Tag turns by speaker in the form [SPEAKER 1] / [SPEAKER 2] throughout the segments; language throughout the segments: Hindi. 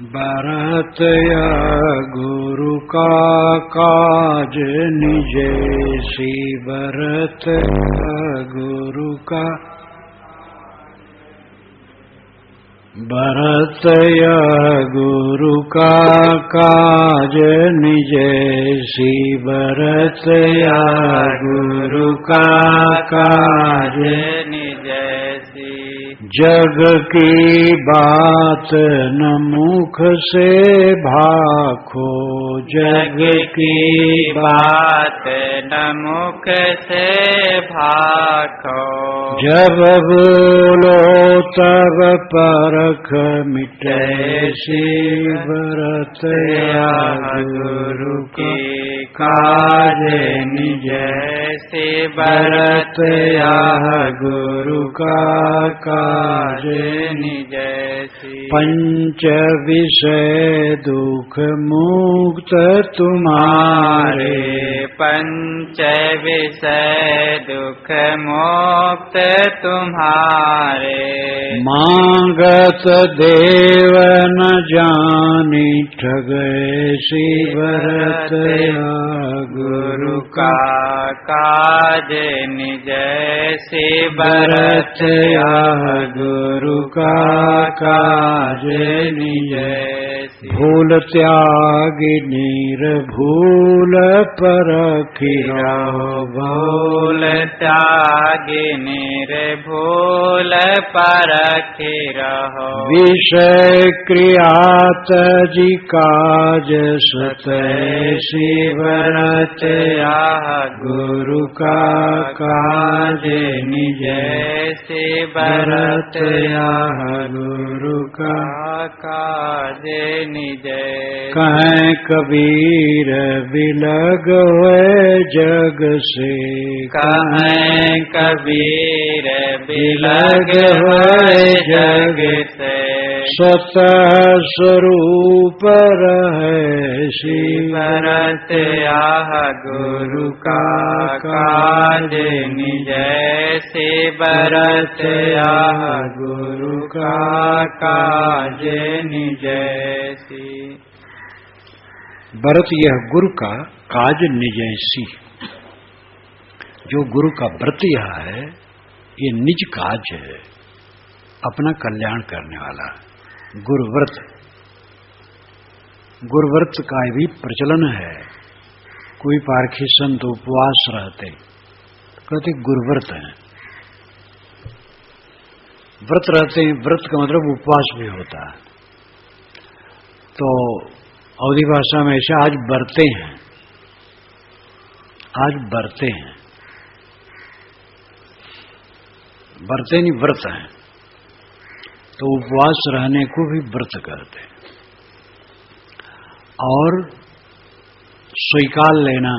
[SPEAKER 1] भरत गुरु का काज निजैसी। भरत गुरु का भरत गुरु का काज निजैसी। भरत गुरु का काज
[SPEAKER 2] निजैसी।
[SPEAKER 1] जग की बात न मुख से भाखो।
[SPEAKER 2] जग की बात न मुख से भाखो।
[SPEAKER 1] जब बोलो तब परख मिटैसी। भरत गुरु की काज निजैसी। भरत गुरु का काज निजैसी। पंच विषय दुख मुक्त तुम्हारे।
[SPEAKER 2] पंच विषय दुख मुक्त तुम्हारे।
[SPEAKER 1] मांगत देव न जानी ठगैसी। भरत
[SPEAKER 2] गुरु का काज निजैसी। भरत
[SPEAKER 1] गुरु का काज निजैसी। भूल त्यागी निर्भूल परखि रहो।
[SPEAKER 2] भूल त्यागी निर्भूल परखि रहो।
[SPEAKER 1] विषय क्रिया तजी काज सतैसी। भरत गुरु का काज निजैसी। भरत गुरु का काज निजैसी। कहें कबीर बिलग हुए जग से।
[SPEAKER 2] कहें कबीर बिलग हुए जग से।
[SPEAKER 1] स्वतः स्वरूप रहैसी।
[SPEAKER 2] भरत गुरु का काज निजैसी। भरत गुरु का काज निजैसी।
[SPEAKER 1] भरत यह गुरु का काज निजैसी। जो गुरु का व्रत यह है, ये निज काज है, अपना कल्याण करने वाला गुरुव्रत। गुरुव्रत का भी प्रचलन है। कोई पारखी संत उपवास रहते कहते गुरुव्रत है। व्रत रहते हैं, व्रत का मतलब उपवास भी होता है। तो अवधी भाषा में ऐसा आज बरते हैं, आज बरते हैं, बरते नहीं व्रत हैं। तो उपवास रहने को भी व्रत कहते हैं। और स्वीकार लेना,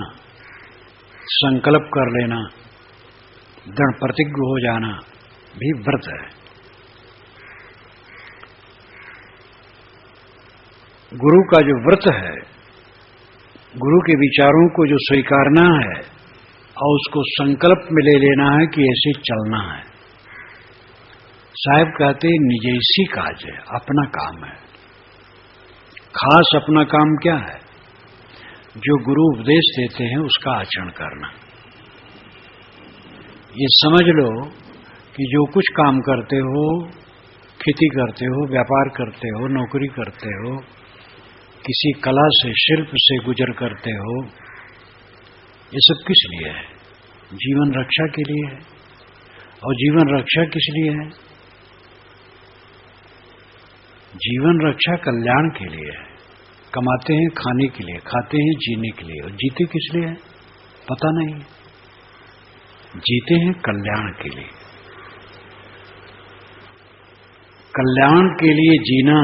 [SPEAKER 1] संकल्प कर लेना, दृढ़ प्रतिज्ञ हो जाना भी व्रत है। गुरु का जो व्रत है, गुरु के विचारों को जो स्वीकारना है और उसको संकल्प में ले लेना है कि ऐसे चलना है। साहब कहते निजैसी काज है, अपना काम है। खास अपना काम क्या है? जो गुरु उपदेश देते हैं उसका आचरण करना। ये समझ लो कि जो कुछ काम करते हो, खेती करते हो, व्यापार करते हो, नौकरी करते हो, किसी कला से, शिल्प से गुजर करते हो, ये सब किस लिए है? जीवन रक्षा के लिए है। और जीवन रक्षा किस लिए है? जीवन रक्षा कल्याण के लिए है। कमाते हैं खाने के लिए, खाते हैं जीने के लिए, और जीते किस लिए है पता नहीं। जीते हैं कल्याण के लिए। कल्याण के लिए जीना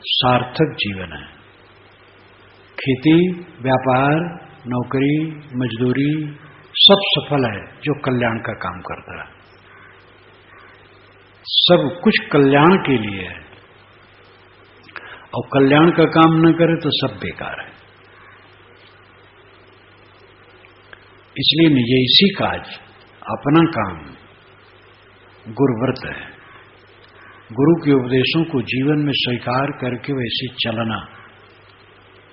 [SPEAKER 1] सार्थक जीवन है। खेती, व्यापार, नौकरी, मजदूरी सब सफल है जो कल्याण का काम करता है। सब कुछ कल्याण के लिए है, और कल्याण का काम न करे तो सब बेकार है। इसलिए निजैसी काज, अपना काम गुरुव्रत है। गुरु के उपदेशों को जीवन में स्वीकार करके वैसे चलना,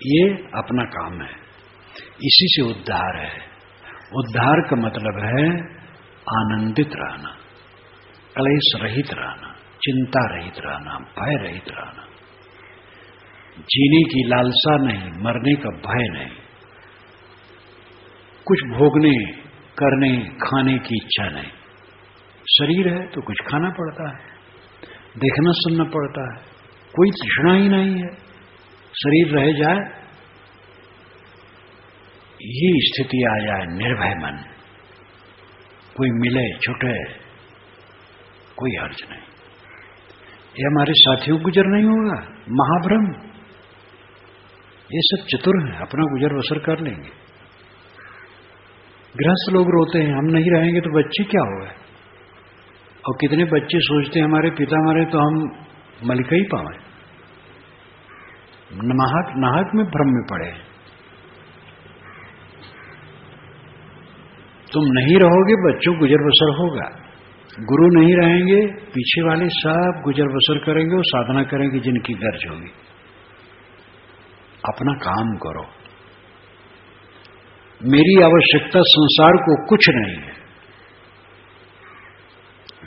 [SPEAKER 1] ये अपना काम है। इसी से उद्धार है। उद्धार का मतलब है आनंदित रहना, क्लेश रहित रहना, चिंता रहित रहना, भय रहित रहना, जीने की लालसा नहीं, मरने का भय नहीं, कुछ भोगने करने खाने की इच्छा नहीं। शरीर है तो कुछ खाना पड़ता है, देखना सुनना पड़ता है, कोई तृष्णा ही नहीं है, शरीर रह जाए, ये स्थिति आ जाए, निर्भय मन, कोई मिले छूटे कोई हर्ज नहीं। ये हमारे साथियों को गुजर नहीं होगा, महाभ्रम, ये सब चतुर हैं, अपना गुजर बसर कर लेंगे। गृहस्थ लोग रोते हैं हम नहीं रहेंगे तो बच्चे क्या होगा, और कितने बच्चे सोचते हैं हमारे पिता मरे तो हम मलिका ही पावे, नाहक में भ्रम में पड़े। तुम नहीं रहोगे बच्चों गुजर बसर होगा, गुरु नहीं रहेंगे पीछे वाले सब गुजर बसर करेंगे और साधना करेंगे जिनकी गर्ज होगी। अपना काम करो। मेरी आवश्यकता संसार को कुछ नहीं है,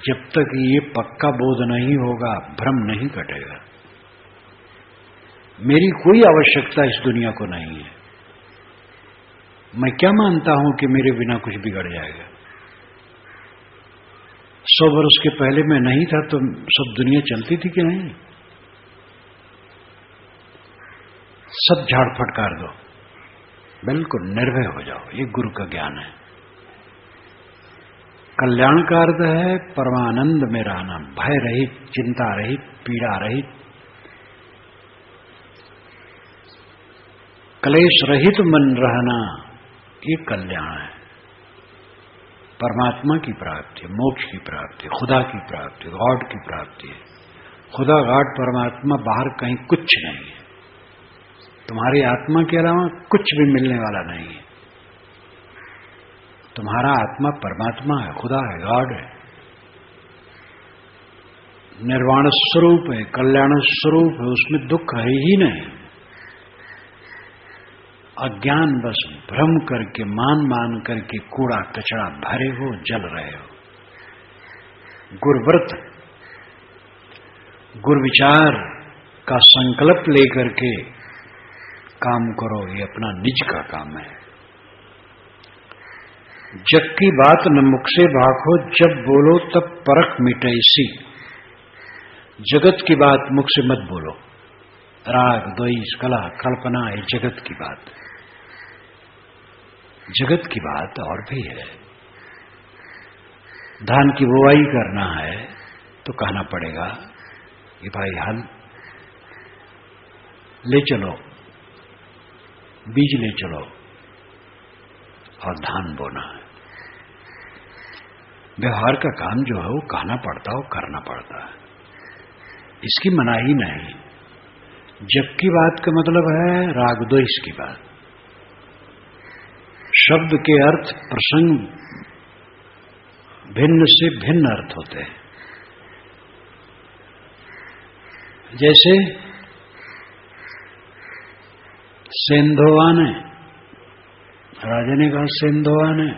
[SPEAKER 1] जब तक ये पक्का बोध नहीं होगा भ्रम नहीं कटेगा। मेरी कोई आवश्यकता इस दुनिया को नहीं है। मैं क्या मानता हूं कि मेरे बिना कुछ बिगड़ जाएगा। 100 वर्ष के पहले मैं नहीं था तो सब दुनिया चलती थी कि नहीं? सब झाड़ फटकार दो, बिल्कुल निर्भय हो जाओ, ये गुरु का ज्ञान है। कल्याण का अर्थ है परमानंद में रहना, भय रहित, चिंता रहित, पीड़ा रहित, क्लेश रहित मन रहना, ये कल्याण है। परमात्मा की प्राप्ति, मोक्ष की प्राप्ति, खुदा की प्राप्ति, गॉड की प्राप्ति है। खुदा गॉड परमात्मा बाहर कहीं कुछ नहीं है। तुम्हारी आत्मा के अलावा कुछ भी मिलने वाला नहीं है। तुम्हारा आत्मा परमात्मा है, खुदा है, गॉड है, निर्वाण स्वरूप है, कल्याण स्वरूप है, उसमें दुख है ही नहीं। अज्ञान बस भ्रम करके मान करके कूड़ा कचरा भरे हो, जल रहे हो। गुरव्रत, गुरविचार का संकल्प लेकर के काम करो, ये अपना निज का काम है। जग की बात न मुख से भाखो, जब बोलो तब परख मिटैसी। जगत की बात मुख से मत बोलो। राग द्वेष कला कल्पना ये जगत की बात। जगत की बात और भी है। धान की बुवाई करना है तो कहना पड़ेगा कि भाई हल ले चलो, बीज ले चलो और धान बोना है। व्यवहार का काम जो है वो कहना पड़ता है, वो करना पड़ता है, इसकी मनाही नहीं। जग की बात का मतलब है राग द्वेष की बात। शब्द के अर्थ प्रसंग भिन्न से भिन्न अर्थ होते हैं। जैसे सेंधोवान है, राजा ने कहा सेंधोवान है,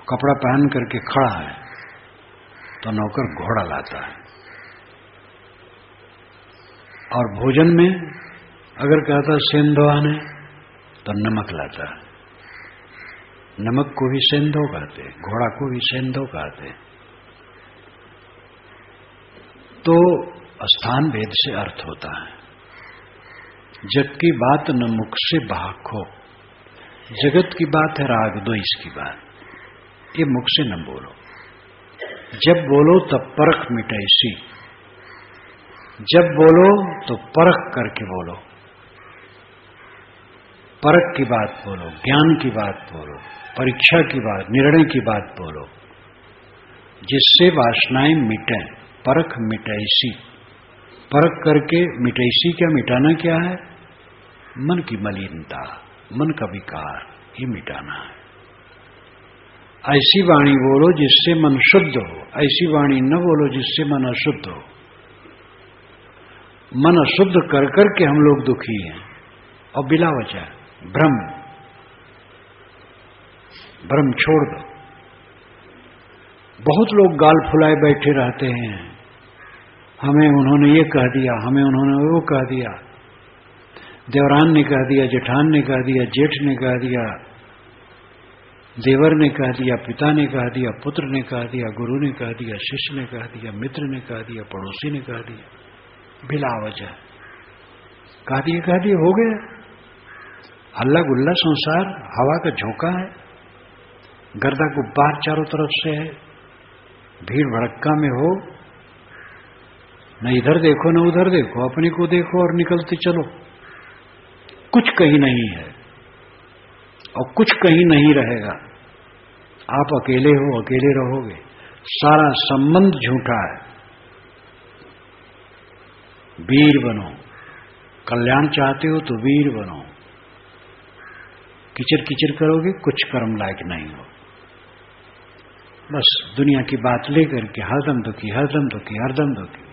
[SPEAKER 1] कपड़ा पहन करके खड़ा है तो नौकर घोड़ा लाता है। और भोजन में अगर कहता सेंधोवान है तो नमक लाता है। नमक को भी सेंधो कहते, घोड़ा को भी सेंधो कहते। तो स्थान भेद से अर्थ होता है। जग की बात न मुख से भाखो। जगत की बात है राग द्वेष की बात, ये मुख से न बोलो। जब बोलो तब परख मिटैसी। जब बोलो तो परख करके बोलो, परख की बात बोलो, ज्ञान की बात बोलो, परीक्षा की बात, निर्णय की बात बोलो, जिससे वासनाएं मिटें। परख मिटैसी, परख करके मिटैसी, क्या मिटाना क्या है? मन की मलिनता, मन का विकार, ये मिटाना है। ऐसी वाणी बोलो जिससे मन शुद्ध हो, ऐसी वाणी न बोलो जिससे मन अशुद्ध हो। मन अशुद्ध कर करके हम लोग दुखी हैं, और बिला वजह भ्रम छोड़ दो। बहुत लोग गाल फुलाए बैठे रहते हैं, हमें उन्होंने ये कह दिया, हमें उन्होंने वो कह दिया, देवरान ने कह दिया, जेठान ने कह दिया, जेठ ने कह दिया, देवर ने कह दिया, पिता ने कह दिया, पुत्र ने कह दिया, गुरु ने कह दिया, शिष्य ने कह दिया, मित्र ने कह दिया, पड़ोसी ने कह दिया, बिला वजह कह दिए हो गया। हल्ला गुल्ला संसार हवा का झोंका है, गर्दा गुब्बार चारों तरफ से है, भीड़ भड़क्का में हो, न इधर देखो न उधर देखो, अपने को देखो और निकलते चलो। कुछ कहीं नहीं है और कुछ कहीं नहीं रहेगा। आप अकेले हो, अकेले रहोगे। सारा संबंध झूठा है। वीर बनो, कल्याण चाहते हो तो वीर बनो। किचिर किचिर करोगे, कुछ कर्म लायक नहीं हो। बस दुनिया की बात लेकर के हरदम दुखी, हरदम दुखी, हरदम दुखी।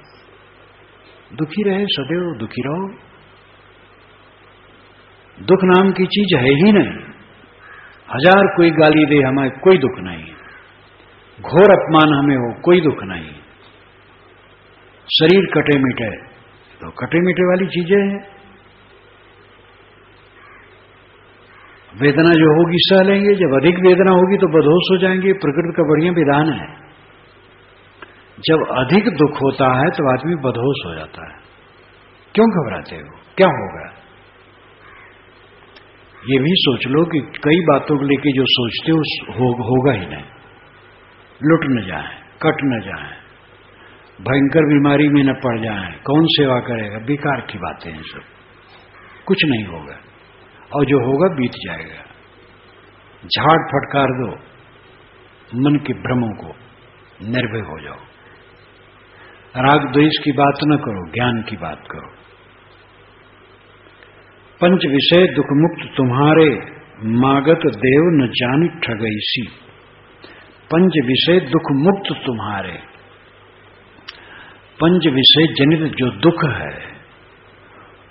[SPEAKER 1] दुखी रहे, सदैव दुखी रहो। दुख नाम की चीज है ही नहीं। हजार कोई गाली दे, हमें कोई दुख नहीं। घोर अपमान हमें हो, कोई दुख नहीं। शरीर कटे मिटे तो कटे मिटे वाली चीजें हैं। वेदना जो होगी सह लेंगे, जब अधिक वेदना होगी तो बदहोश हो जाएंगे। प्रकृति का बढ़िया विधान है। जब अधिक दुख होता है तो आदमी बदहोश हो जाता है। क्यों घबराते हो, क्या होगा? ये भी सोच लो कि कई बातों को लेके जो सोचते हो होगा ही नहीं। लुट न जाए, कट न जाए, भयंकर बीमारी में न पड़ जाए, कौन सेवा करेगा? बेकार की बातें हैं सब। कुछ नहीं होगा और जो होगा बीत जाएगा। झाड़ फटकार दो मन के भ्रमों को, निर्भय हो जाओ। राग द्वेष की बात न करो, ज्ञान की बात करो। पंच विषय दुख मुक्त तुम्हारे, मागत देव न जानी ठगैसी। पंच विषय दुख मुक्त तुम्हारे। पंच विषय जनित जो दुख है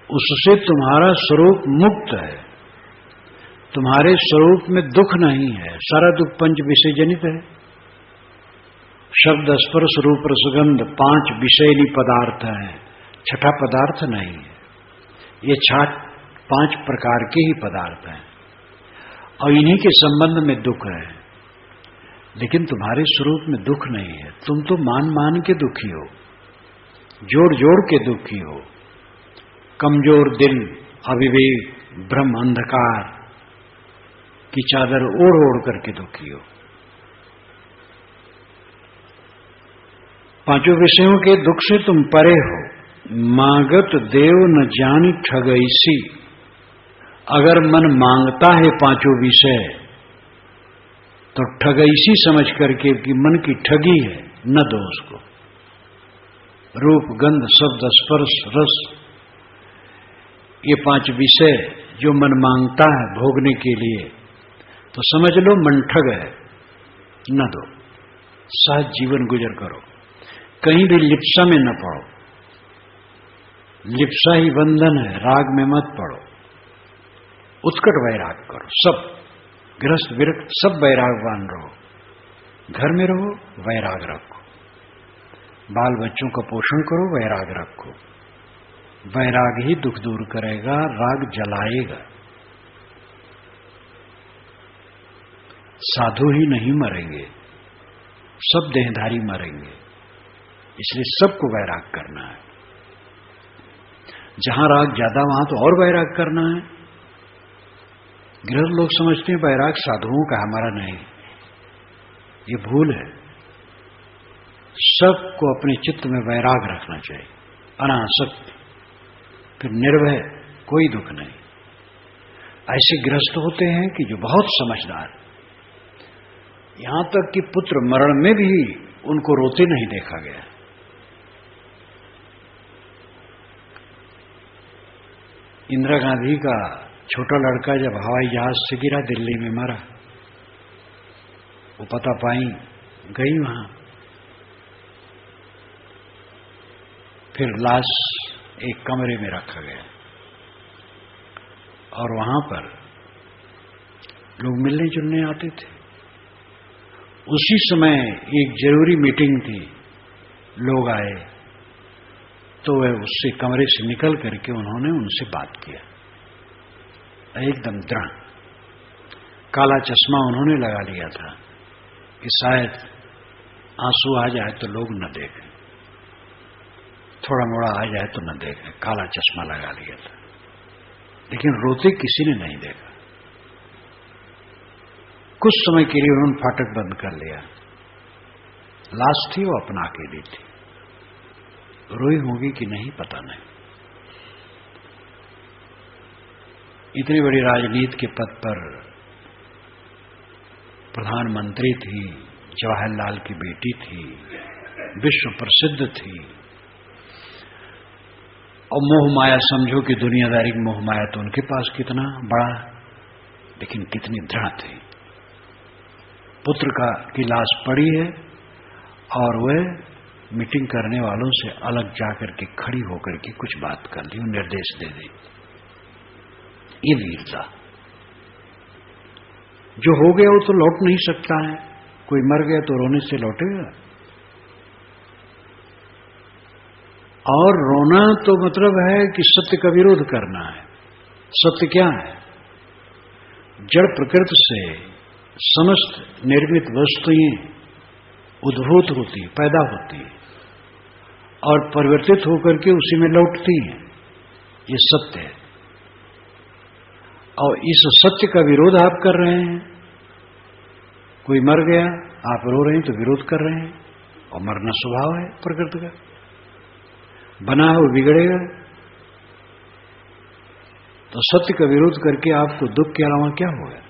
[SPEAKER 1] उससे तुम्हारा स्वरूप मुक्त है। तुम्हारे स्वरूप में दुख नहीं है। सारा दुख पंच विषय जनित है। शब्द स्पर्श रूप रसगंध 5 विषयनी पदार्थ हैं, छठा पदार्थ नहीं है। ये 5 प्रकार के ही पदार्थ हैं और इन्हीं के संबंध में दुख है। लेकिन तुम्हारे स्वरूप में दुख नहीं है। तुम तो मान मान के दुखी हो, जोड़ जोड़ के दुखी हो। कमजोर दिल, अविवेक, भ्रम, अंधकार की चादर ओढ़ ओढ़ करके दुखी हो। 5 विषयों के दुख से तुम परे हो। मांगत देव न जानी ठगैसी। अगर मन मांगता है 5 विषय तो ठगैसी समझ करके कि मन की ठगी है, न दो उसको। रूप, गंध, शब्द, स्पर्श, रस, ये 5 विषय जो मन मांगता है भोगने के लिए, तो समझ लो मन ठग है, न दो। सहज जीवन गुजर करो। कहीं भी लिप्सा में न पड़ो। लिप्सा ही बंधन है। राग में मत पड़ो। उत्कट वैराग करो। सब गृहस्थ विरक्त सब वैरागवान रहो। घर में रहो, वैराग रखो। बाल बच्चों का पोषण करो, वैराग रखो। वैराग ही दुख दूर करेगा, राग जलाएगा। साधु ही नहीं मरेंगे, सब देहधारी मरेंगे। इसलिए सबको वैराग करना है। जहां राग ज्यादा वहां तो और वैराग करना है। गृहस्थ लोग समझते हैं वैराग साधुओं का, हमारा नहीं। ये भूल है। सबको अपने चित्त में वैराग रखना चाहिए, अनासक्त, फिर निर्भय, कोई दुख नहीं। ऐसे गृहस्थ होते हैं कि जो बहुत समझदार, यहां तक कि पुत्र मरण में भी उनको रोते नहीं देखा गया। इंदिरा गांधी का छोटा लड़का जब हवाई जहाज से गिरा, दिल्ली में मरा, वो पता पाई, गई वहां। फिर लाश एक कमरे में रखा गया और वहां पर लोग मिलने जुलने आते थे। उसी समय एक जरूरी मीटिंग थी, लोग आए तो वह उससे कमरे से निकल करके उन्होंने उनसे बात किया, एकदम दृढ़। काला चश्मा उन्होंने लगा लिया था कि शायद आंसू आ जाए तो लोग न देखें, थोड़ा मोड़ा आ जाए तो न देखें, काला चश्मा लगा लिया था। लेकिन रोते किसी ने नहीं देखा। कुछ समय के लिए उन्होंने फाटक बंद कर लिया। लाश थी, वो अपना अकेली थी। रोई होगी कि नहीं पता नहीं। इतनी बड़ी राजनीति के पद पर प्रधानमंत्री थी, जवाहरलाल की बेटी थी, विश्व प्रसिद्ध थी, और मोह माया, समझो कि दुनियादारी की मोह माया तो उनके पास कितना बड़ा, लेकिन कितनी दृढ़ थी। पुत्र की लाश पड़ी है और वह मीटिंग करने वालों से अलग जाकर के खड़ी होकर के कुछ बात कर ली, निर्देश दे दी। ये वीरता। जो हो गया वो तो लौट नहीं सकता है। कोई मर गया तो रोने से लौटेगा? और रोना तो मतलब है कि सत्य का विरोध करना है। सत्य क्या है? जड़ प्रकृति से समस्त निर्मित वस्तुएं उद्भूत होती, पैदा होती और परिवर्तित होकर के उसी में लौटती हैं। ये सत्य है। और इस सत्य का विरोध आप कर रहे हैं। कोई मर गया, आप रो रहे हैं तो विरोध कर रहे हैं, और मरना स्वभाव है प्रकृति का। बना है वो बिगड़ेगा। तो सत्य का विरोध करके आपको दुख के अलावा क्या होगा?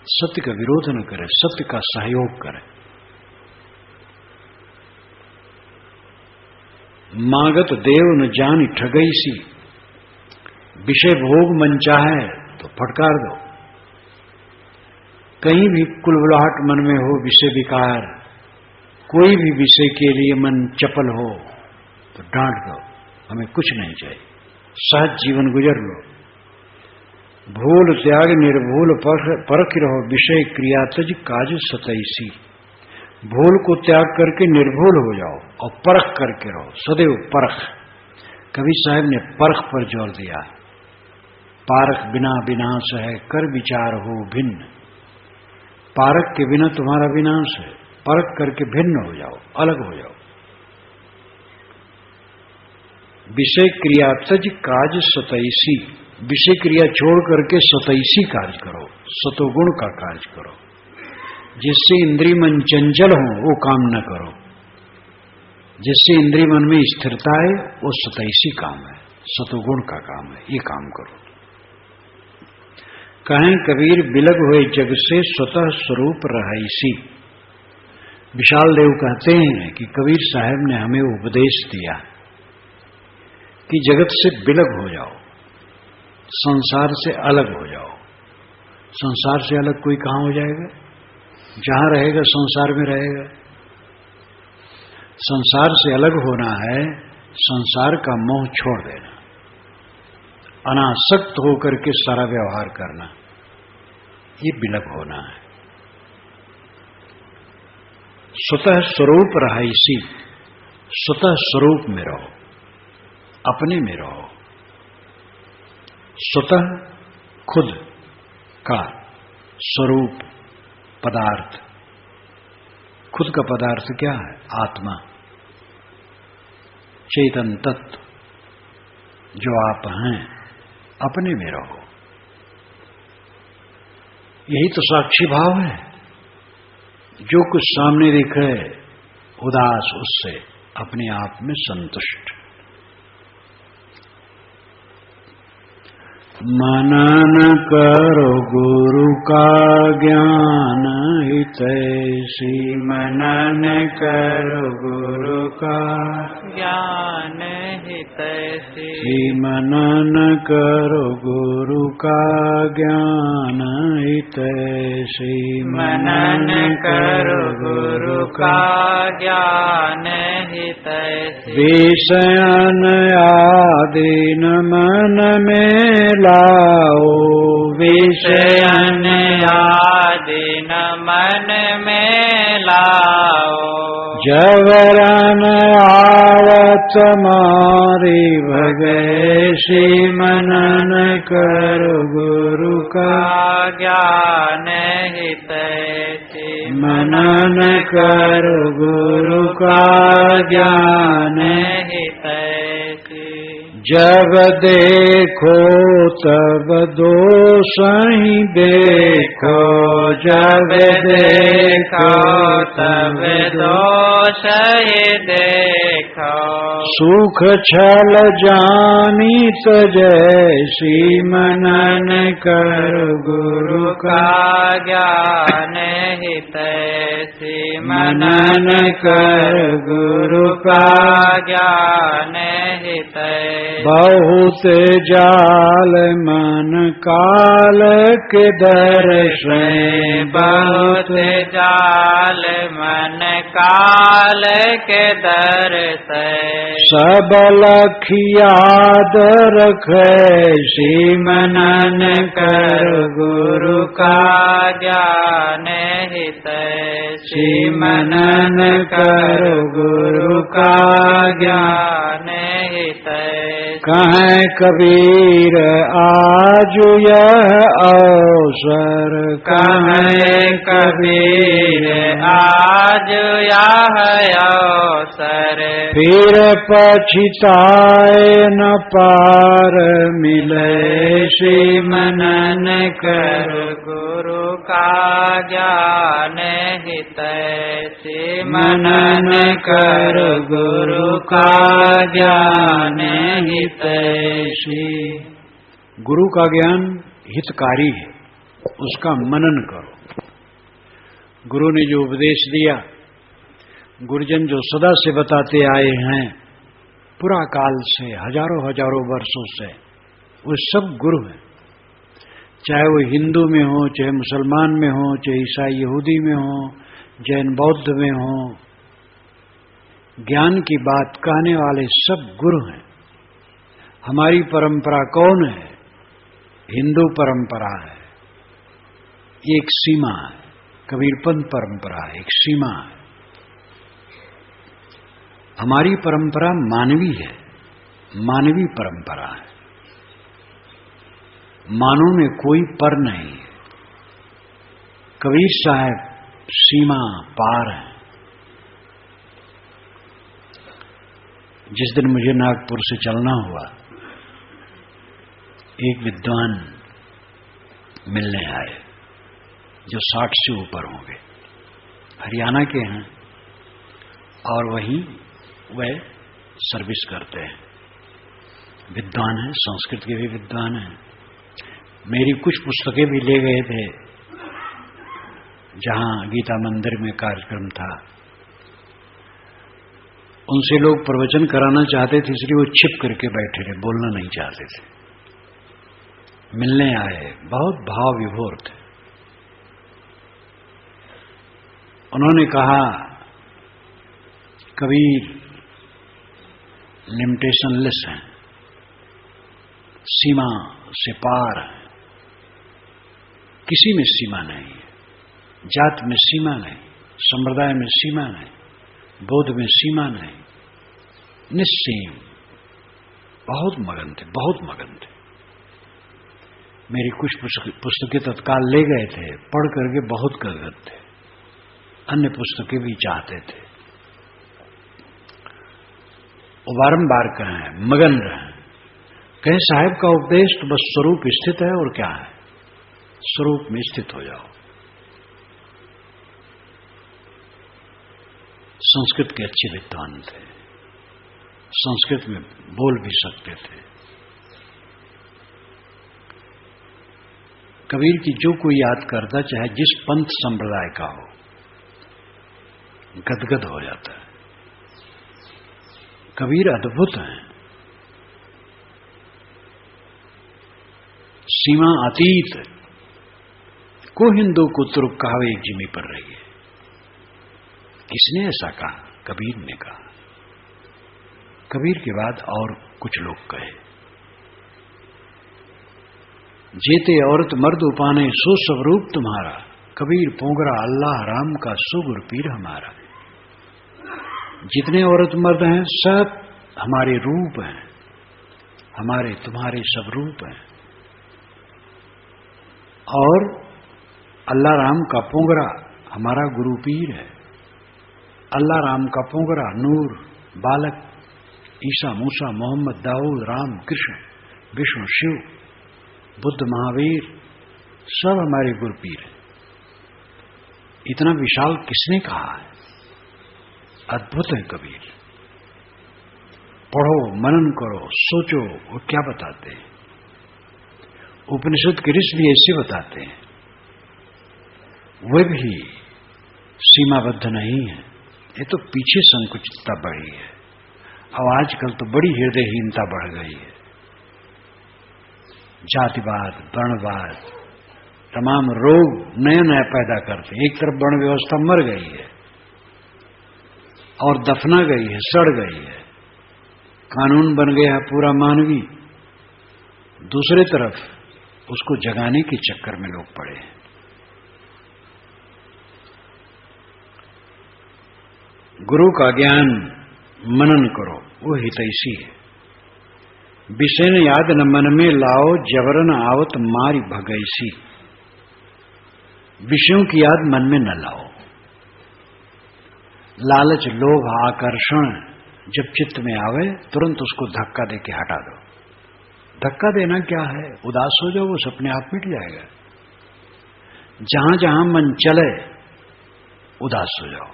[SPEAKER 1] सत्य का विरोध न करें, सत्य का सहयोग करें। मागत देव न जान ठगई सी, विषय भोग मन चाहे तो फटकार दो। कहीं भी कुलबुलाहट मन में हो, विषय विकार, कोई भी विषय के लिए मन चपल हो तो डांट दो, हमें कुछ नहीं चाहिए, सहज जीवन गुजर लो। भूल त्याग निर्भूल परख रहो, विषय क्रिया तज काज सतैसी। भूल को त्याग करके निर्भूल हो जाओ और परख करके रहो, सदैव परख। कबीर साहब ने परख पर जोर दिया। पारख बिना विनाश है, कर विचार हो भिन्न। पारख के बिना तुम्हारा विनाश है, परख करके भिन्न हो जाओ, अलग हो जाओ। विषय क्रिया तज काज सतैसी, विषय क्रिया छोड़ करके सतैसी कार्य करो, सतोगुण का कार्य करो। जिससे इंद्रिय मन चंचल हो वो काम न करो, जिससे इंद्रिय मन में स्थिरता है वो सतैसी काम है, सतोगुण का काम है, ये काम करो। कहें कबीर बिलग हुए जग से स्वतः स्वरूप रहैसी। विशाल देव कहते हैं कि कबीर साहब ने हमें उपदेश दिया कि जगत से बिलग हो जाओ, संसार से अलग हो जाओ। संसार से अलग कोई कहां हो जाएगा? जहां रहेगा संसार में रहेगा। संसार से अलग होना है, संसार का मोह छोड़ देना, अनासक्त होकर के सारा व्यवहार करना, ये बिलग होना है। स्वतः स्वरूप रहाइसी, स्वतः स्वरूप में रहो, अपने में रहो। स्वतः खुद का स्वरूप पदार्थ, खुद का पदार्थ क्या है? आत्मा, चेतन तत्व जो आप हैं, अपने में रहो। यही तो साक्षी भाव है। जो कुछ सामने दिखे उदास, उससे अपने आप में संतुष्ट। मनन करो गुरु का ज्ञान हितैषी। मनन करो गुरु का
[SPEAKER 2] ज्ञान हितैषी।
[SPEAKER 1] मनन करो गुरु का ज्ञान हितैषी।
[SPEAKER 2] मनन करो गुरु का ज्ञान हितैषी
[SPEAKER 1] विषयन आदि न मन में लाओ
[SPEAKER 2] विषयन आदि न मन में लाओ
[SPEAKER 1] जबरन आवत मारी भगैसी मनन करो गुरु का
[SPEAKER 2] ज्ञान हितैषी
[SPEAKER 1] मनन करो गुरु का ज्ञान
[SPEAKER 2] हितैषी
[SPEAKER 1] जब देखो तब दोष ही देखो जब देखो
[SPEAKER 2] तब दोष ही देखो
[SPEAKER 1] सुख छल जानी तजैसी मनन कर गुरु का
[SPEAKER 2] ज्ञान हितैषी
[SPEAKER 1] मनन कर गुरु का
[SPEAKER 2] ज्ञान हितैषी
[SPEAKER 1] बहुत जाल मन काल के दर्शन
[SPEAKER 2] बहुत जाल मन काल के दर्शन
[SPEAKER 1] सब लखियाद रखे सी मनन कर गुरु का
[SPEAKER 2] ज्ञान हितैषी
[SPEAKER 1] मनन कर गुरु का
[SPEAKER 2] ज्ञान हितैषी
[SPEAKER 1] कहें कबीर आज यह अवसर
[SPEAKER 2] कहें कबीर आज यह अवसर
[SPEAKER 1] फिर पछताए न पार मिले श्री मनन कर
[SPEAKER 2] गुरु का ज्ञान हितैषी
[SPEAKER 1] मनन कर गुरु का ज्ञान हितैषी। गुरु का ज्ञान हितकारी है, उसका मनन करो। गुरु ने जो उपदेश दिया, गुरुजन जो सदा से बताते आए हैं पुरा काल से, हजारों हजारों वर्षों से, वो सब गुरु हैं। चाहे वो हिंदू में हो, चाहे मुसलमान में हो, चाहे ईसाई यहूदी में हो, जैन बौद्ध में हो, ज्ञान की बात कहने वाले सब गुरु हैं। हमारी परंपरा कौन है? हिंदू परंपरा है, ये एक सीमा है। कबीरपंथ परंपरा है, एक सीमा है। हमारी परंपरा मानवी है, मानवी परंपरा है। मानव में कोई पर नहीं है। कबीर साहब सीमा पार है। जिस दिन मुझे नागपुर से चलना हुआ, एक विद्वान मिलने आए जो 60 से ऊपर होंगे, हरियाणा के हैं और वहीं वह सर्विस करते हैं। विद्वान हैं, संस्कृत के भी विद्वान हैं। मेरी कुछ पुस्तकें भी ले गए थे, जहां गीता मंदिर में कार्यक्रम था। उनसे लोग प्रवचन कराना चाहते थे, इसलिए वो छिप करके बैठे रहे, बोलना नहीं चाहते थे। मिलने आए, बहुत भाव विभोर थे। उन्होंने कहा कबीर लिमिटेशनलेस है, सीमा से पार है, किसी में सीमा नहीं है। जात में सीमा नहीं, संप्रदाय में सीमा नहीं, बोध में सीमा नहीं, निस्सीम। बहुत मगन थे, बहुत मगन थे। मेरी कुछ पुस्तकें तत्काल ले गए थे, पढ़ करके बहुत गदगद थे। अन्य पुस्तकें भी चाहते थे। वो बारंबार कहें, मगन रहें, कहें साहब का उपदेश तो बस स्वरूप स्थित है, और क्या है? स्वरूप में स्थित हो जाओ। संस्कृत के अच्छे विद्वान थे, संस्कृत में बोल भी सकते थे। कबीर की जो कोई याद करता, चाहे जिस पंथ संप्रदाय का हो, गदगद हो जाता है। कबीर अद्भुत हैं, सीमा अतीत, को हिंदू को तुर्क कहावे एक जिमी पर रही है। किसने ऐसा कहा? कबीर ने कहा। कबीर के बाद और कुछ लोग कहे, जेते औरत मर्द उपाने सो स्वरूप तुम्हारा, कबीर पोंगरा अल्लाह राम का सुगुर पीर हमारा। जितने औरत मर्द हैं सब हमारे रूप हैं, हमारे तुम्हारे सब रूप हैं। और अल्लाह राम का पोंगरा हमारा गुरु पीर है। अल्लाह राम का पोंगरा नूर बालक ईसा मूसा मोहम्मद दाऊद राम कृष्ण विष्णु शिव बुद्ध महावीर सब हमारे गुरु पीर हैं। इतना विशाल किसने कहा है? अद्भुत है कबीर। पढ़ो, मनन करो, सोचो वो क्या बताते हैं। उपनिषद के ऋषि भी ऐसे बताते हैं। वे भी सीमाबद्ध नहीं है। ये तो पीछे संकुचितता बढ़ी है। अब आजकल तो बड़ी हृदयहीनता बढ़ गई है। जातिवाद, वर्णवाद, तमाम रोग नया नया पैदा करते। एक तरफ वर्ण व्यवस्था मर गई है और दफना गई है, सड़ गई है। कानून बन गया है पूरा मानवी। दूसरे तरफ उसको जगाने के चक्कर में लोग पड़े हैं। गुरु का ज्ञान मनन करो, वो हितैषी है। विषय न याद न मन में लाओ, जबरन आवत मारी भगैसी। विषयों की याद मन में न लाओ। लालच, लोभ, आकर्षण जब चित्त में आवे तुरंत उसको धक्का देके हटा दो। धक्का देना क्या है? उदास हो जाओ, वो अपने आप मिट जाएगा। जहां जहां मन चले उदास हो जाओ,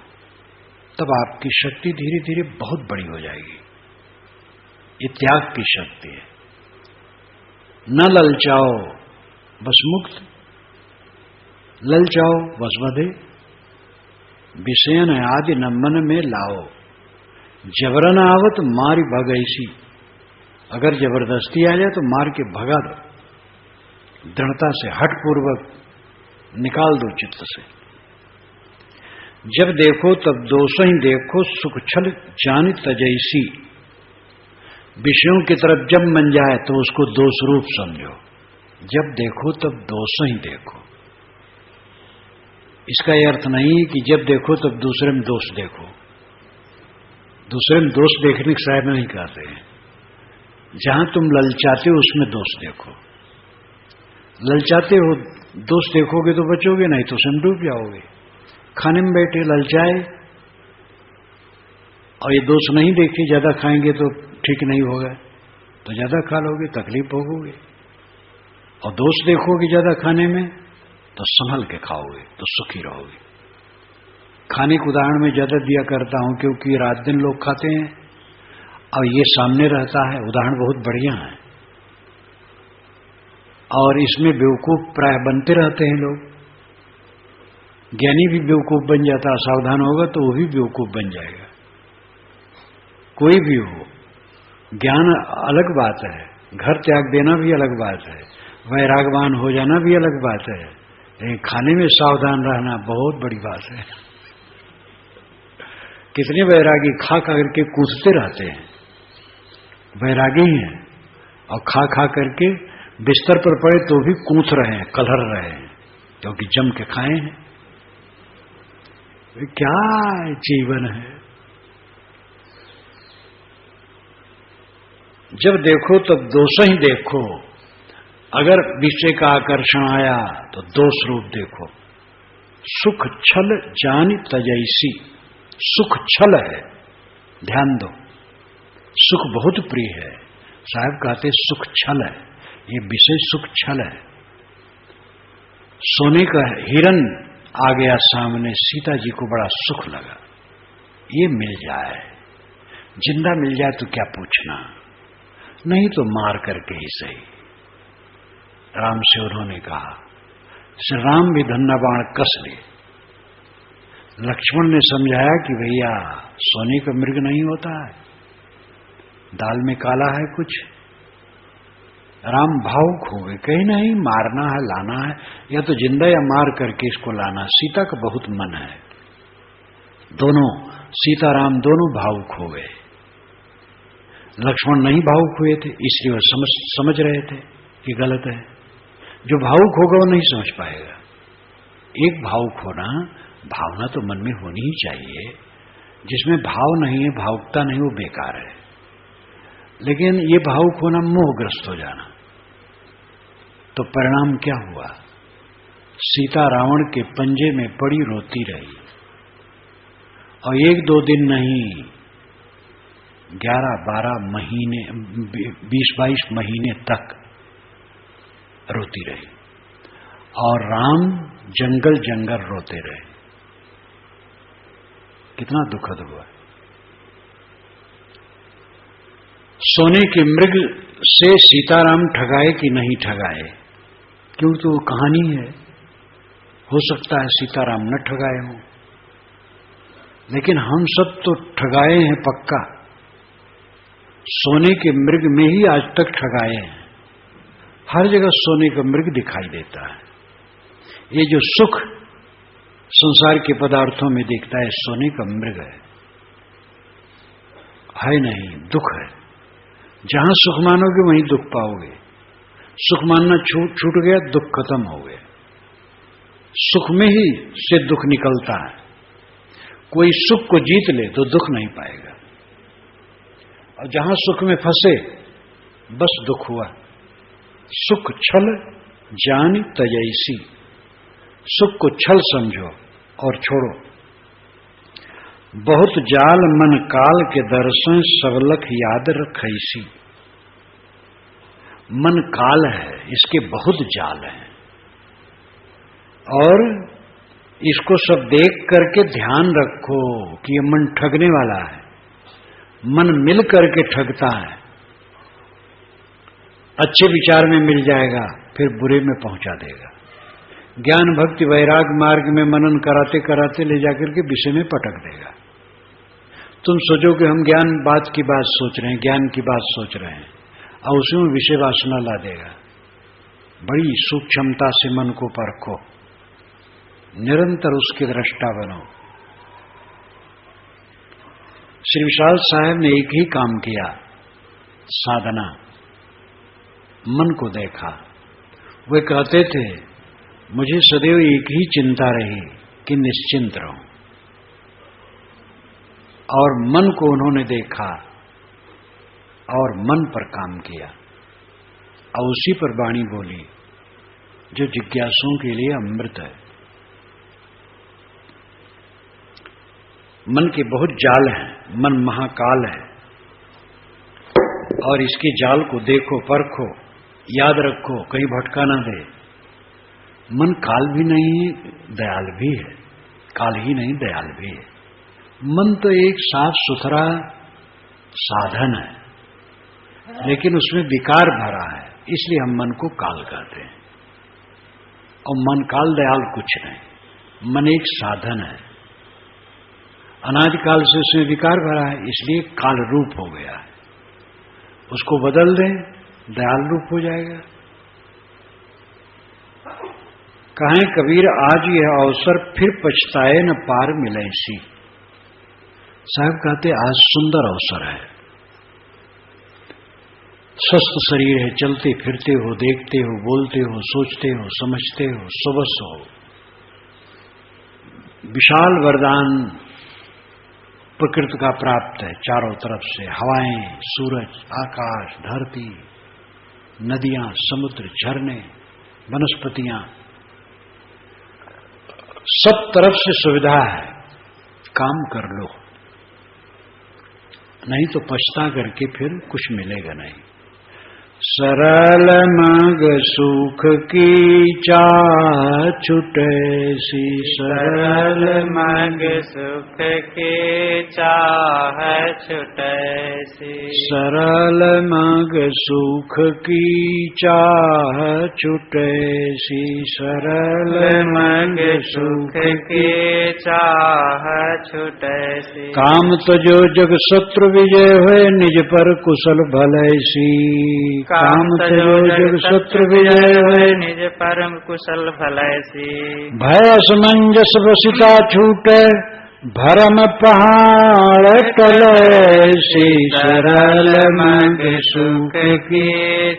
[SPEAKER 1] तब आपकी शक्ति धीरे धीरे बहुत बड़ी हो जाएगी। ये त्याग की शक्ति है। न ललचाओ बस मुक्त, ललचाओ बस बधे। विषयन आदि न मन में लाओ, जबरन आवत मारी भगैसी। अगर जबरदस्ती आ जाए तो मार के भगा दो, दृढ़ता से हठपूर्वक निकाल दो चित्त से। जब देखो तब दोष ही देखो, सुख छल जानी तजैसी। विषयों की तरफ जब मन जाए तो उसको दोष रूप समझो। जब देखो तब दोष ही देखो। इसका यह अर्थ नहीं कि जब देखो तब दूसरे में दोष देखो। दूसरे में दोष देखने की साहब नहीं कहते हैं। जहां तुम ललचाते हो उसमें दोष देखो। ललचाते हो, दोष देखोगे तो बचोगे, नहीं तो उसमें डूब जाओगे। खाने में बैठे ललचाए और ये दोष नहीं देखे, ज्यादा खाएंगे तो ठीक नहीं होगा, तो ज्यादा खा लोगे, तकलीफ भोगोगे। और दोष देखोगे ज्यादा खाने में तो संभल के खाओगे, तो सुखी रहोगे। खाने के उदाहरण में ज्यादा दिया करता हूं क्योंकि रात दिन लोग खाते हैं और ये सामने रहता है। उदाहरण बहुत बढ़िया है और इसमें बेवकूफ प्राय बनते रहते हैं लोग। ज्ञानी भी बेवकूफ बन जाता, सावधान होगा तो वो भी बेवकूफ बन जाएगा। कोई भी हो, ज्ञान अलग बात है, घर त्याग देना भी अलग बात है, वैरागवान हो जाना भी अलग बात है, लेकिन खाने में सावधान रहना बहुत बड़ी बात है। कितने वैरागी खा खा करके कूदते रहते हैं, वैरागी हैं, और खा खा करके बिस्तर पर पड़े तो भी कूद रहे हैं, कलर रहे हैं, क्योंकि जम के खाए हैं। क्या जीवन है। जब देखो तब दोष ही देखो। अगर विषय का आकर्षण आया तो दोष रूप देखो। सुख छल जानी तजैसी। सुख छल है, ध्यान दो। सुख बहुत प्रिय है। साहब कहते सुख छल है, ये विषय सुख छल है। सोने का हिरन आ गया सामने, सीता जी को बड़ा सुख लगा। ये मिल जाए, जिंदा मिल जाए तो क्या पूछना, नहीं तो मार करके ही सही। राम से उन्होंने कहा, श्री राम भी धन्ना बाण कस ले। लक्ष्मण ने समझाया कि भैया सोने का मृग नहीं होता है, दाल में काला है कुछ, राम भावुक हो गए, कहीं नहीं मारना है लाना है, या तो जिंदा या मार करके इसको लाना। सीता का बहुत मन है, दोनों सीताराम दोनों भावुक हो गए। लक्ष्मण नहीं भावुक हुए थे, इसलिए वह समझ रहे थे कि गलत है। जो भावुक होगा वो नहीं समझ पाएगा। एक भावुक होना, भावना तो मन में होनी ही चाहिए। जिसमें भाव नहीं है, भावुकता नहीं, वो बेकार है। लेकिन ये भावुक होना मोहग्रस्त हो जाना, तो परिणाम क्या हुआ? सीता रावण के पंजे में पड़ी रोती रही, और 1-2 दिन नहीं, 11-12 महीने, 20-22 महीने तक रोती रही, और राम जंगल जंगल रोते रहे। कितना दुखद हुआ। सोने के मृग से सीताराम ठगाए कि नहीं ठगाए, क्योंकि तो कहानी है, हो सकता है सीताराम न ठगाए हों, लेकिन हम सब तो ठगाए हैं पक्का। सोने के मृग में ही आज तक ठगाए हैं। हर जगह सोने का मृग दिखाई देता है। ये जो सुख संसार के पदार्थों में दिखता है, सोने का मृग है नहीं, दुख है। जहां सुख मानोगे वहीं दुख पाओगे। सुख मानना छूट गया, दुख खत्म हो गया। सुख में ही से दुख निकलता है। कोई सुख को जीत ले तो दुख नहीं पाएगा, और जहां सुख में फंसे बस दुख हुआ। सुख छल जान तजैसी, सुख को छल समझो और छोड़ो। बहुत जाल मन काल के दर्शन सबलख याद रखैसी। मन काल है, इसके बहुत जाल हैं, और इसको सब देख करके ध्यान रखो कि ये मन ठगने वाला है। मन मिल करके ठगता है। अच्छे विचार में मिल जाएगा, फिर बुरे में पहुंचा देगा। ज्ञान भक्ति वैराग मार्ग में मनन कराते कराते ले जाकर के विषय में पटक देगा। तुम सोचो कि हम ज्ञान बात की बात सोच रहे हैं, ज्ञान की बात सोच रहे हैं, और उसमें विषय वासना ला देगा। बड़ी सूक्ष्मता से मन को परखो, निरंतर उसके दृष्टा बनो। श्री विशाल साहब ने एक ही काम किया, साधना, मन को देखा। वे कहते थे, मुझे सदैव एक ही चिंता रही कि निश्चिंत रहूं, और मन को उन्होंने देखा और मन पर काम किया, और उसी पर वाणी बोली जो जिज्ञासुओं के लिए अमृत है। मन के बहुत जाल हैं, मन महाकाल है, और इसके जाल को देखो, परखो, याद रखो, कहीं भटका ना दे। मन काल भी नहीं, दयाल भी है। काल ही नहीं, दयाल भी है। मन तो एक साफ सुथरा साधन है, लेकिन उसमें विकार भरा है, इसलिए हम मन को काल कहते हैं। और मन काल दयाल कुछ नहीं, मन एक साधन है। अनादिकाल से उसमें विकार भरा है, इसलिए काल रूप हो गया है। उसको बदल दें, दयाल रूप हो जाएगा। कहें कबीर आज यह अवसर फिर पछताए न पार मिले सी। साहब कहते आज सुंदर अवसर है, स्वस्थ शरीर है, चलते फिरते हो, देखते हो, बोलते हो, सोचते हो, समझते हो, सुबस हो। विशाल वरदान प्रकृति का प्राप्त है, चारों तरफ से हवाएं, सूरज, आकाश, धरती, नदियां, समुद्र, झरने, वनस्पतियां, सब तरफ से सुविधा है। काम कर लो, नहीं तो पछता करके फिर कुछ मिलेगा नहीं। सरल मग सुख की चाह छुटैसी,
[SPEAKER 2] सरल मग सुख की चाह छुटैसी।
[SPEAKER 1] सरल मग सुख की चाह छुटैसी, सरल
[SPEAKER 2] मग सुख की चाह छुटैसी।
[SPEAKER 1] काम तजो जग शत्रु विजय हुए, निज पर कुशल भलैसी।
[SPEAKER 2] काम तजो जग शत्रु विजय हुए निज परम कुशल भलैसी
[SPEAKER 1] भय असमंजस बसिता छूटे भरम पहाड़ टलैसी
[SPEAKER 2] सरल मग सुख की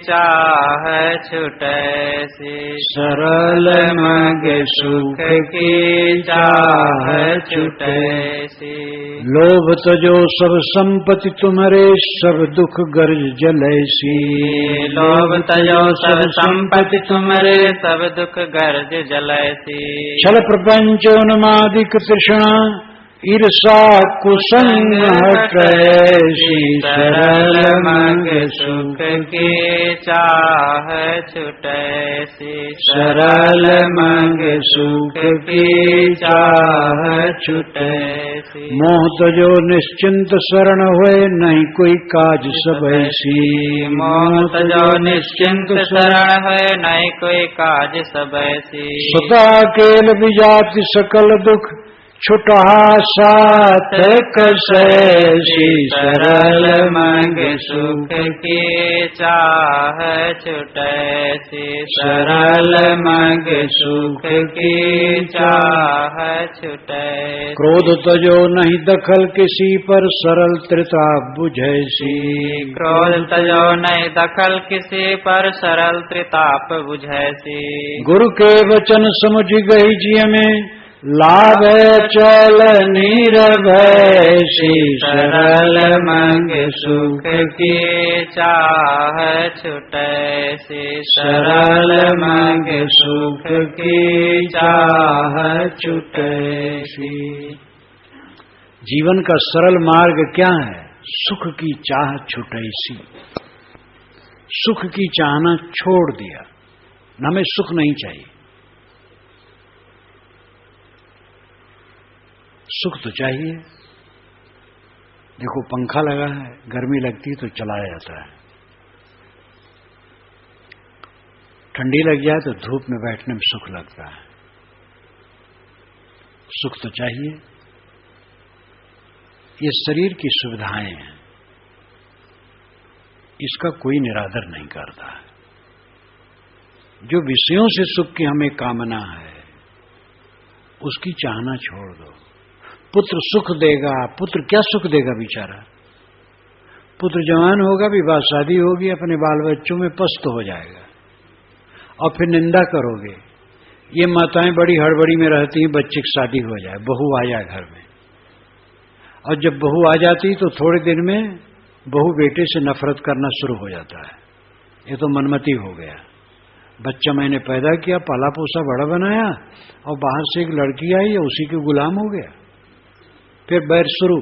[SPEAKER 2] चाह छुटैसी
[SPEAKER 1] सरल
[SPEAKER 2] मग सुख की चाह छुटैसी
[SPEAKER 1] लोभ तजो सब संपत्ति तुम्हारे सब दुख गर्ज जलैसी
[SPEAKER 2] लोभ तजो सब संपत्ति तुम्हारे सब दुख गर्ज जलैसी
[SPEAKER 1] छल प्रपंच उन्मादिक तृष्णा ईर्षा कुसंग हटैसी
[SPEAKER 2] सरल मग सुख की चाह छुटैसी
[SPEAKER 1] सरल मग सुख की चाह
[SPEAKER 2] छुटैसी
[SPEAKER 1] मोह तजो निश्चिंत शरण हुए नहीं कोई काज सबैसी
[SPEAKER 2] मोह तजो निश्चिंत शरण है नहीं कोई काज सबैसी
[SPEAKER 1] सुता केल विजाति सकल दुख छुटा साथ कसैसी
[SPEAKER 2] सरल मग सुख की चाह छुटैसी सरल मग सुख की चाह छुटैसी
[SPEAKER 1] क्रोध तजो नहीं दखल किसी पर सरल त्रिताप बुझैसी
[SPEAKER 2] क्रोध तजो नहीं दखल किसी पर सरल त्रिताप बुझैसी
[SPEAKER 1] गुरु के वचन समझ गई जिय में लाभ चल नीरभैसी
[SPEAKER 2] सरल मग सुख की चाह छुटैसी सरल मग सुख की चाह छुटैसी
[SPEAKER 1] जीवन का सरल मार्ग क्या है? सुख की चाह छुटैसी। सुख की चाहना छोड़ दिया, हमें सुख नहीं चाहिए। सुख तो चाहिए। देखो पंखा लगा है, गर्मी लगती है तो चलाया जाता है, ठंडी लग जाए तो धूप में बैठने में सुख लगता है। सुख तो चाहिए। ये शरीर की सुविधाएं हैं, इसका कोई निरादर नहीं करता है। जो विषयों से सुख की हमें कामना है उसकी चाहना छोड़ दो। पुत्र सुख देगा, पुत्र क्या सुख देगा बेचारा। पुत्र जवान होगा, विवाह शादी होगी, अपने बाल बच्चों में पस्त हो जाएगा और फिर निंदा करोगे। ये माताएं बड़ी हड़बड़ी में रहती हैं, बच्चे की शादी हो जाए, बहू आ जाए घर में, और जब बहू आ जाती तो थोड़े दिन में बहू बेटे से नफरत करना शुरू हो जाता है। ये तो मनमती हो गया। बच्चा मैंने पैदा किया, पाला पोसा बड़ा बनाया, और बाहर से एक लड़की आई, उसी के गुलाम हो गया। फिर बैर शुरू।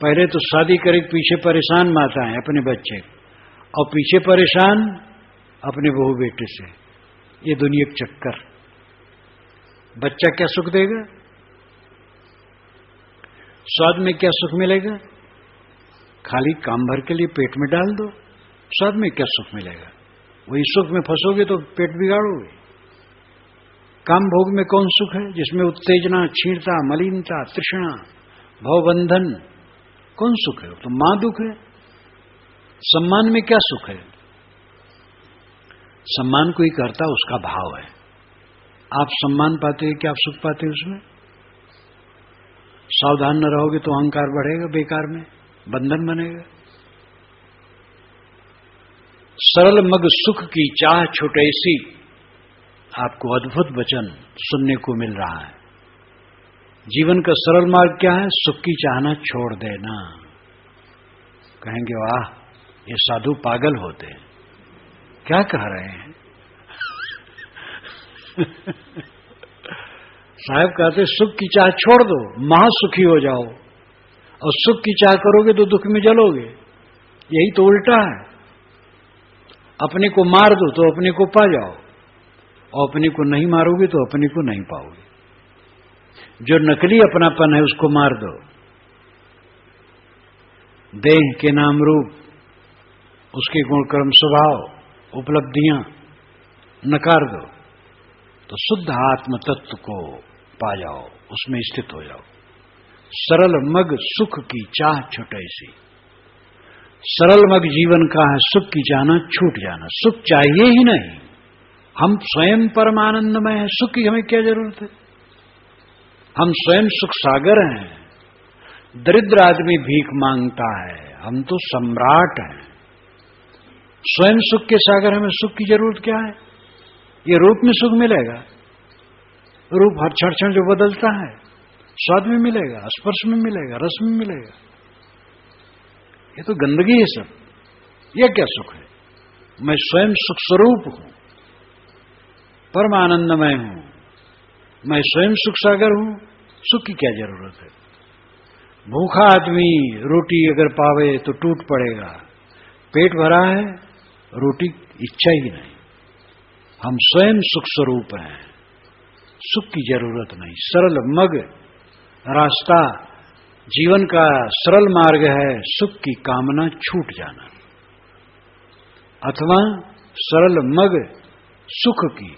[SPEAKER 1] पहले तो शादी करे पीछे परेशान माताएं अपने बच्चे, और पीछे परेशान अपने बहू बेटे से। ये दुनिया का चक्कर। बच्चा क्या सुख देगा? स्वाद में क्या सुख मिलेगा? खाली काम भर के लिए पेट में डाल दो, स्वाद में क्या सुख मिलेगा? वही सुख में फंसोगे तो पेट बिगाड़ोगे। काम भोग में कौन सुख है? जिसमें उत्तेजना, क्षीणता, मलिनता, तृष्णा, भवबंधन, कौन सुख है? तो मां दुख है। सम्मान में क्या सुख है? सम्मान कोई करता उसका भाव है। आप सम्मान पाते हैं कि आप सुख पाते हैं उसमें? सावधान न रहोगे तो अहंकार बढ़ेगा, बेकार में बंधन बनेगा। सरल मग सुख की चाह छुटैसी। आपको अद्भुत वचन सुनने को मिल रहा है। जीवन का सरल मार्ग क्या है? सुख की चाहना छोड़ देना। कहेंगे वाह, ये साधु पागल होते हैं, क्या कह रहे हैं? साहब कहते सुख की चाह छोड़ दो, महासुखी हो जाओ। और सुख की चाह करोगे तो दुख में जलोगे। यही तो उल्टा है। अपने को मार दो तो अपने को पा जाओ, और अपने को नहीं मारोगे तो अपने को नहीं पाओगे। जो नकली अपनापन है उसको मार दो। देह के नाम रूप, उसके गुण कर्म स्वभाव, उपलब्धियां नकार दो, तो शुद्ध आत्म तत्व को पा जाओ, उसमें स्थित हो जाओ। सरल मग सुख की चाह छुटैसी। सरलमग जीवन का है सुख की चाहना, छूट जाना। सुख चाहिए ही नहीं, हम स्वयं परमानंदमय हैं, सुख की हमें क्या जरूरत है? हम स्वयं सुख सागर हैं। दरिद्र आदमी भीख मांगता है, हम तो सम्राट हैं। स्वयं सुख के सागर, हमें सुख की जरूरत क्या है? ये रूप में सुख मिलेगा, रूप हर क्षण क्षण जो बदलता है, स्वाद में मिलेगा, स्पर्श में मिलेगा, रस में मिलेगा। ये तो गंदगी है सब। यह क्या सुख है? मैं स्वयं सुख स्वरूप हूं, परमानंदमय हूं, मैं स्वयं सुख सागर हूं। सुख की क्या जरूरत है? भूखा आदमी रोटी अगर पावे तो टूट पड़ेगा, पेट भरा है, रोटी इच्छा ही नहीं। हम स्वयं सुख स्वरूप हैं, सुख की जरूरत नहीं। सरल मग रास्ता जीवन का सरल मार्ग है, सुख की कामना छूट जाना, अथवा सरल मग सुख की।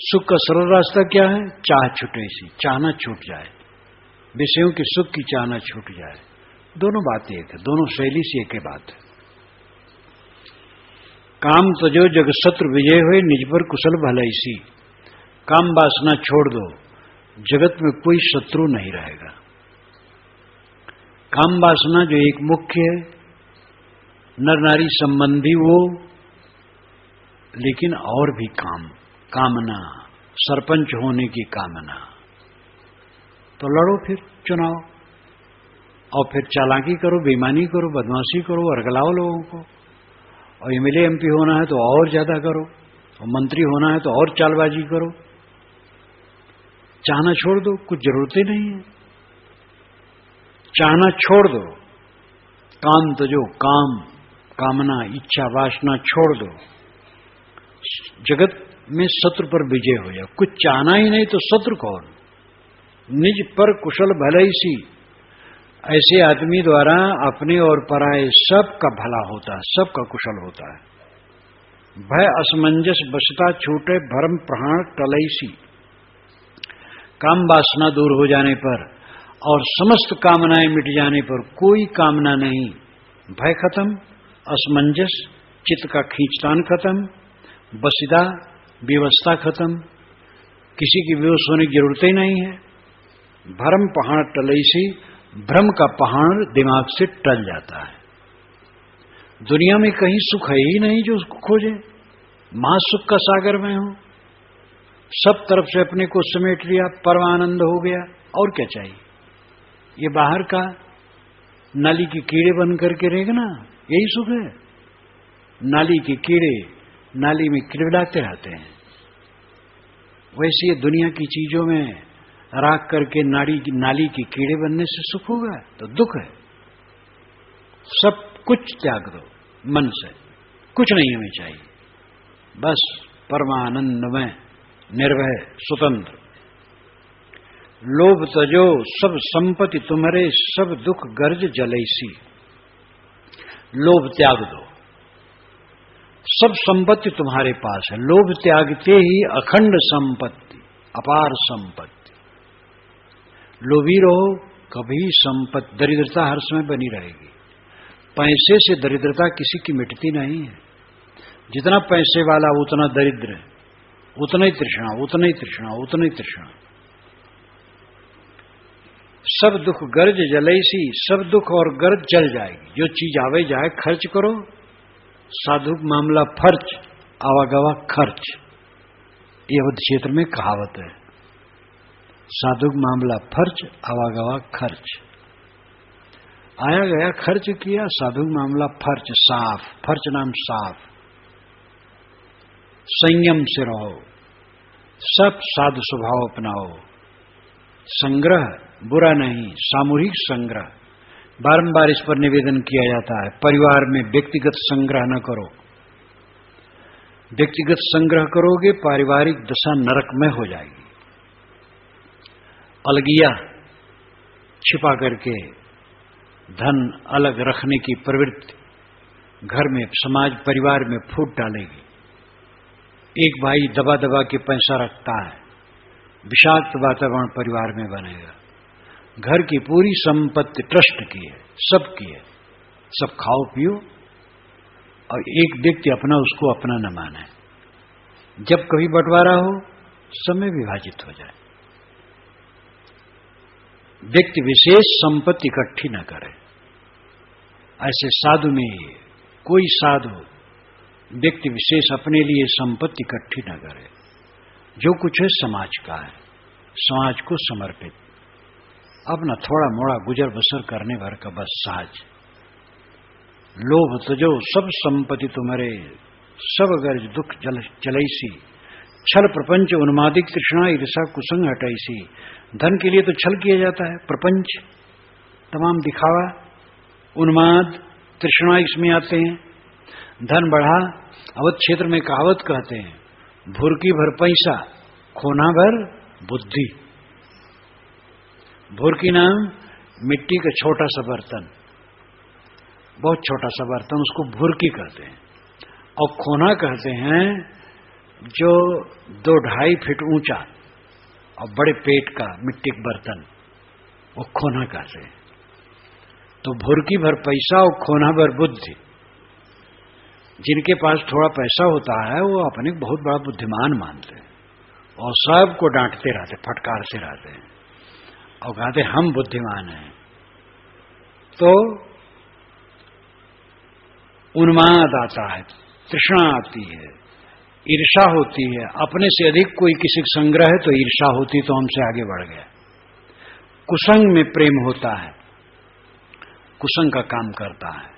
[SPEAKER 1] सुख का सरल रास्ता क्या है? चाह छूटे सी, चाहना छूट जाए, विषयों की सुख की चाहना छूट जाए। दोनों बातें एक है, दोनों शैली से एक ही बात है। काम तजो जग शत्रु विजय हुए, निज पर कुशल भलैसी। काम वासना छोड़ दो, जगत में कोई शत्रु नहीं रहेगा। काम वासना जो एक मुख्य है, नर नारी संबंधी वो, लेकिन और भी कामना, सरपंच होने की कामना, तो लड़ो फिर चुनाव, और फिर चालाकी करो, बेईमानी करो, बदमाशी करो, अरगलाओ लोगों को। और एमएलए एमपी होना है तो और ज्यादा करो, और मंत्री होना है तो और चालबाजी करो। चाहना छोड़ दो, कुछ जरूरत ही नहीं है। चाहना छोड़ दो, काम तजो, कामना, इच्छा, वासना छोड़ दो। जगत में शत्रु पर विजय हो जाए। कुछ चाहना ही नहीं तो शत्रु कौन? निज पर कुशल भलैसी। ऐसे आदमी द्वारा अपने और पराये सबका भला होता है, सबका कुशल होता है। भय असमंजस बसता छूटे, भरम प्राण टलैसी। काम वासना दूर हो जाने पर और समस्त कामनाएं मिट जाने पर कोई कामना नहीं, भय खत्म, असमंजस चित्त का खींचतान खत्म, बसिदा व्यवस्था खत्म, किसी की बेहोश होने की जरूरत ही नहीं है। भरम पहाड़ टलैसी, भ्रम का पहाड़ दिमाग से टल जाता है। दुनिया में कहीं सुख है ही नहीं जो उसको खोजे। महासुख का सागर में हूं, सब तरफ से अपने को समेट लिया, परमानंद हो गया, और क्या चाहिए? ये बाहर का नाली के कीड़े बन करके रहेगा ना, यही सुख है। नाली के कीड़े नाली में किलबिलाते रहते हैं, वैसे ये दुनिया की चीजों में राख करके नाली के कीड़े बनने से सुख होगा? तो दुख है। सब कुछ त्याग दो मन से, कुछ नहीं हमें चाहिए, बस परमानंदमय, निर्भय, स्वतंत्र। लोभ तजो सब संपत्ति तुम्हारे, सब दुख गर्ज जलैसी। लोभ त्याग दो, सब संपत्ति तुम्हारे पास है। लोभ त्यागते ही अखंड संपत्ति, अपार संपत्ति। लोभी रहो, कभी संपत्ति, दरिद्रता हर समय बनी रहेगी। पैसे से दरिद्रता किसी की मिटती नहीं है। जितना पैसे वाला उतना दरिद्र है, उतना ही तृष्णा, उतना ही तृष्णा, उतना ही तृष्णा। सब दुख गर्ज जलैसी, सब दुख और गर्ज जल जाएगी। जो चीज आवे जाए खर्च करो, साधु मामला फर्च, आवागवा खर्च। ये अवध क्षेत्र में कहावत है, साधु मामला फर्च, आवागवा खर्च। आया गया खर्च किया, साधु मामला फर्च, साफ, फर्च नाम साफ। संयम से रहो, सब साधु स्वभाव अपनाओ। संग्रह बुरा नहीं, सामूहिक संग्रह, बारंबार इस पर निवेदन किया जाता है। परिवार में व्यक्तिगत संग्रह न करो। व्यक्तिगत संग्रह करोगे पारिवारिक दशा नरकमय हो जाएगी। अलगिया छिपा करके धन अलग रखने की प्रवृत्ति घर में, समाज, परिवार में फूट डालेगी। एक भाई दबा दबा के पैसा रखता है, विषाक्त वातावरण परिवार में बनेगा। घर की पूरी संपत्ति ट्रस्ट की है, सबकी है, सब खाओ पियो और एक व्यक्ति अपना उसको अपना न माने। जब कभी बंटवारा हो समय विभाजित हो जाए। व्यक्ति विशेष संपत्ति इकट्ठी न करे। ऐसे साधु में कोई साधु व्यक्ति विशेष अपने लिए संपत्ति इकट्ठी न करे। जो कुछ है समाज का है, समाज को समर्पित, अपना थोड़ा मोड़ा गुजर बसर करने भर का बस साज। लोभ तजो सब संपत्ति तुम्हारे, सब गर्ज दुख जल चलैसी, छल प्रपंच उन्मादिक तृष्णा ईर्षा कुसंग हटैसी। धन के लिए तो छल किया जाता है, प्रपंच तमाम दिखावा, उन्माद तृष्णा इसमें आते हैं। धन बढ़ा, अवध क्षेत्र में कहावत कहते हैं, भुरकी भर पैसा खोना भर बुद्धि। भुरकी नाम मिट्टी का छोटा सा बर्तन, बहुत छोटा सा बर्तन, उसको भुरकी कहते हैं। और खोना कहते हैं जो 2-2.5 फीट ऊंचा और बड़े पेट का मिट्टी का बर्तन, वो खोना कहते हैं। तो भुरकी भर पैसा और खोना भर बुद्धि। जिनके पास थोड़ा पैसा होता है वो अपने बहुत बड़ा बुद्धिमान मानते हैं और सबको डांटते रहते, फटकारते रहते हैं और कहते हम बुद्धिमान हैं। तो उन्माद आता है, तृष्णा आती है, ईर्षा होती है। अपने से अधिक कोई किसी का संग्रह है तो ईर्षा होती, तो हमसे आगे बढ़ गया। कुसंग में प्रेम होता है, कुसंग का काम करता है,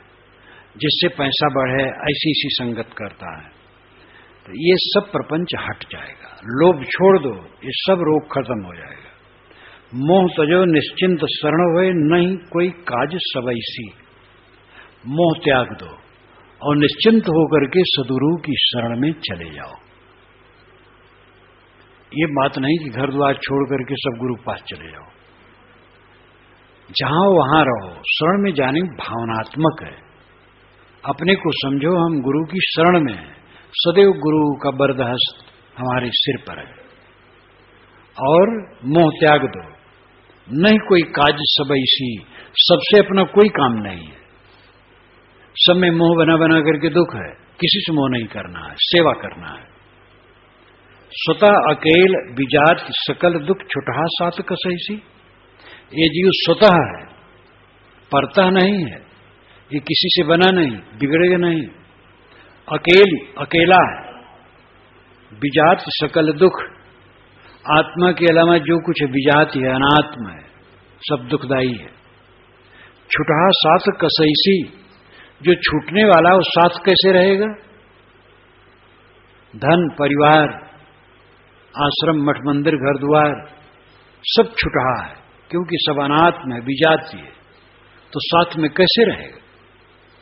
[SPEAKER 1] जिससे पैसा बढ़े ऐसी सी संगत करता है। तो ये सब प्रपंच हट जाएगा। लोभ छोड़ दो, ये सब रोग खत्म हो जाएगा। मोह तजो निश्चिंत शरण हुए, नहीं कोई काज सबैसी। मोह त्याग दो और निश्चिंत होकर के सदगुरु की शरण में चले जाओ। ये बात नहीं कि घर द्वार छोड़ करके सब गुरु के पास चले जाओ। जहां वहां रहो, शरण में जाने भावनात्मक है। अपने को समझो हम गुरु की शरण में हैं, सदैव गुरु का बरदहस्त हमारे सिर पर है। और मोह त्याग दो, नहीं कोई काज सबैसी, सबसे अपना कोई काम नहीं है। सब में मोह बना बना करके दुख है, किसी से मोह नहीं करना है, सेवा करना है। स्वतः अकेल विजात सकल दुख छुटहा सात कसैसी। ये जीव स्वतः है, परतः नहीं है, ये किसी से बना नहीं, बिगड़ेगा नहीं। अकेला है, विजात सकल दुख। आत्मा के अलावा जो कुछ विजात है, अनात्म है, सब दुखदाई है। छुटहा साथ कसैसी, जो छूटने वाला वो साथ कैसे रहेगा? धन परिवार आश्रम मठ मंदिर घर द्वार सब छुटहा है, क्योंकि सब अनात्म है, विजाती है, तो साथ में कैसे रहेगा?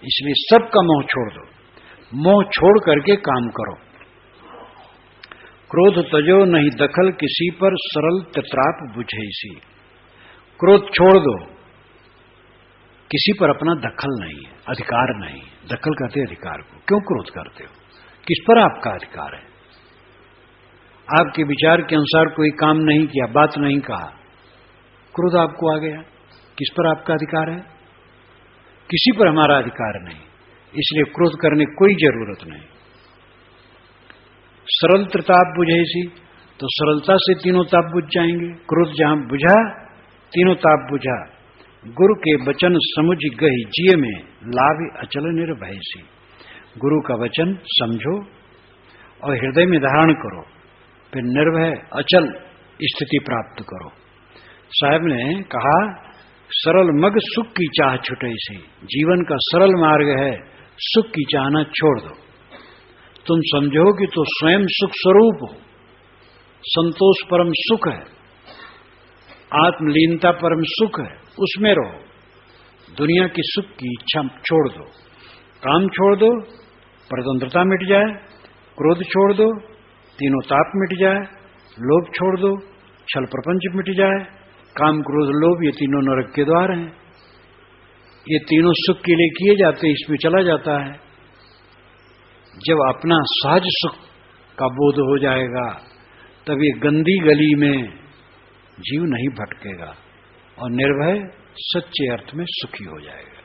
[SPEAKER 1] इसलिए सबका मोह छोड़ दो। मोह छोड़ करके काम करो। क्रोध तजो नहीं दखल किसी पर, सरल तत्राप बुझैसी। क्रोध छोड़ दो, किसी पर अपना दखल नहीं है, अधिकार नहीं। दखल कहते अधिकार को। क्यों क्रोध करते हो? किस पर आपका अधिकार है? आपके विचार के अनुसार कोई काम नहीं किया, बात नहीं कहा, क्रोध आपको आ गया। किस पर आपका अधिकार है? किसी पर हमारा अधिकार नहीं, इसलिए क्रोध करने कोई जरूरत नहीं। सरल ताप बुझैसी, तो सरलता से तीनों ताप बुझ जाएंगे। क्रोध जहां बुझा, तीनों ताप बुझा। गुरु के वचन समुझ गई जिय में, लाभ अचल निर्भयसी। गुरु का वचन समझो और हृदय में धारण करो, फिर निर्भय अचल स्थिति प्राप्त करो। साहब ने कहा, सरल मग सुख की चाह छुटैसी। जीवन का सरल मार्ग है, सुख की चाहना छोड़ दो। तुम समझो कि तो स्वयं सुख स्वरूप हो, संतोष परम सुख है, आत्मलीनता परम सुख है, उसमें रहो। दुनिया की सुख की इच्छा छोड़ दो, काम छोड़ दो, परतंत्रता मिट जाए, क्रोध छोड़ दो, तीनों ताप मिट जाए, लोभ छोड़ दो, छल प्रपंच मिट जाए, काम क्रोध लोभ ये तीनों नरक के द्वार हैं। ये तीनों सुख के लिए किए जाते, इसमें चला जाता है। जब अपना सहज सुख का बोध हो जाएगा, तब ये गंदी गली में जीव नहीं भटकेगा और निर्भय सच्चे अर्थ में सुखी हो जाएगा।